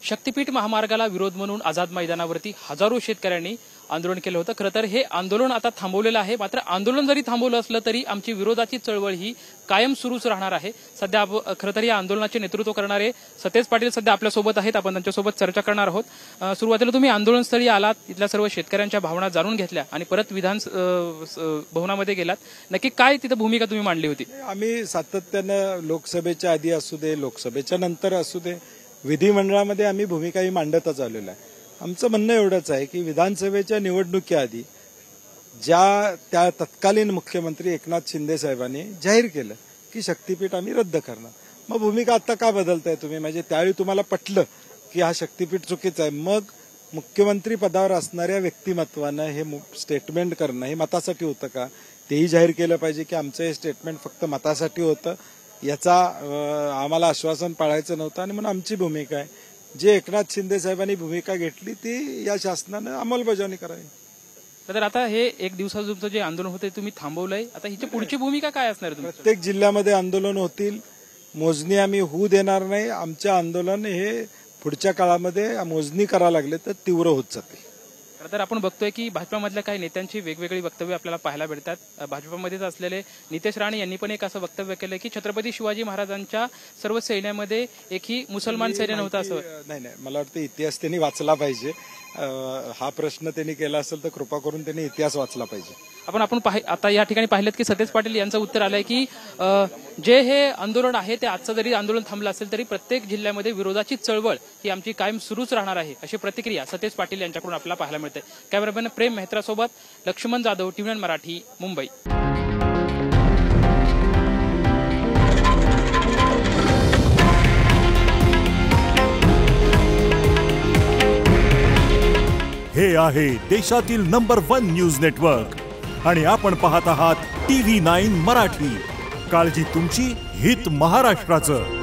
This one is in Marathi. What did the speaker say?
शक्तीपीठ महामार्गाला विरोध म्हणून आझाद मैदानावरती हजारो शेतकऱ्यांनी आंदोलन केलं होतं। खरं तर हे आंदोलन आता थांबवलेलं आहे, मात्र आंदोलन जरी थांबवलं असलं तरी आमची विरोधाची चळवळ ही कायम सुरूच राहणार आहे। सध्या खरं तर या आंदोलनाचे नेतृत्व करणारे सतेज पाटील सध्या आपल्यासोबत आहेत, आपण त्यांच्यासोबत चर्चा करणार आहोत। सुरुवातीला तुम्ही आंदोलनस्थळी आलात, इथल्या सर्व शेतकऱ्यांच्या भावना जाणून घेतल्या आणि परत विधान भवनामध्ये गेलात, नक्की काय तिथं भूमिका तुम्ही मांडली होती? आम्ही सातत्यानं लोकसभेच्या आधी असू दे, लोकसभेच्या नंतर असू दे, विधिमंडळामध्ये आम्ही भूमिका ही मांडतच आलेलो आहे। आमचं म्हणणं एवढंच आहे की विधानसभेच्या निवडणुकीआधी त्या तत्कालीन मुख्यमंत्री एकनाथ शिंदे साहेबांनी जाहीर केलं की शक्तीपीठ आम्ही रद्द करणार। मग भूमिका आता का बदलताय तुम्ही? म्हणजे त्यावेळी तुम्हाला पटलं की हा शक्तीपीठ चुकीचा आहे, मग मुख्यमंत्री पदावर असणाऱ्या व्यक्तिमत्वानं हे स्टेटमेंट करणं हे मतासाठी होतं का? तेही जाहीर केलं पाहिजे की आमचं हे स्टेटमेंट फक्त मतासाठी होतं, याचा आम्हाला आश्वासन पाळायचं नव्हतं आणि म्हणून आमची भूमिका आहे जे एकनाथ शिंदे साहेबांनी भूमिका घेतली ती या शासनानं अंमलबजावणी करावी। तर आता हे एक दिवसाचं जे आंदोलन होते तुम्ही थांबवलंय, आता हिची पुढची भूमिका काय असणार? प्रत्येक जिल्ह्यामध्ये आंदोलन होतील, मोजणी आम्ही होऊ देणार नाही। आमचे आंदोलन हे पुढच्या काळामध्ये मोजणी करायला लागले तर तीव्र होत जाते। खरं तर आपण बघतोय की भाजपामधल्या काही नेत्यांची वेगवेगळी वक्तव्य आपल्याला पाहायला मिळतात। भाजपामध्येच असलेले नितेश राणे यांनी पण एक असं वक्तव्य केलं की छत्रपती शिवाजी महाराजांच्या सर्व सैन्यामध्ये एकही मुसलमान सैन्य नव्हतं असं। नाही, मला वाटतं इतिहास त्यांनी वाचला पाहिजे। हा प्रश्न त्यांनी केला असेल तर कृपा करून त्यांनी इतिहास वाचला पाहिजे। आपण आता या ठिकाणी पाहिलेत की सतेज पाटील यांचं उत्तर आलंय की जे हे आंदोलन आहे ते आजचं जरी आंदोलन थांबलं असेल तरी प्रत्येक जिल्ह्यामध्ये विरोधाची चळवळ ही आमची कायम सुरूच राहणार आहे, अशी प्रतिक्रिया सतेज पाटील यांच्याकडून आपल्याला पाहायला मिळते। कॅमेरामॅन प्रेम मेहत्रा सोबत लक्ष्मण जाधव, टीव्ही मराठी, मुंबई। हे आहे देशातील नंबर 1 न्यूज नेटवर्क आणि आपण पाहत आहात TV9 मराठी। काळजी तुमची, हित महाराष्ट्राचं।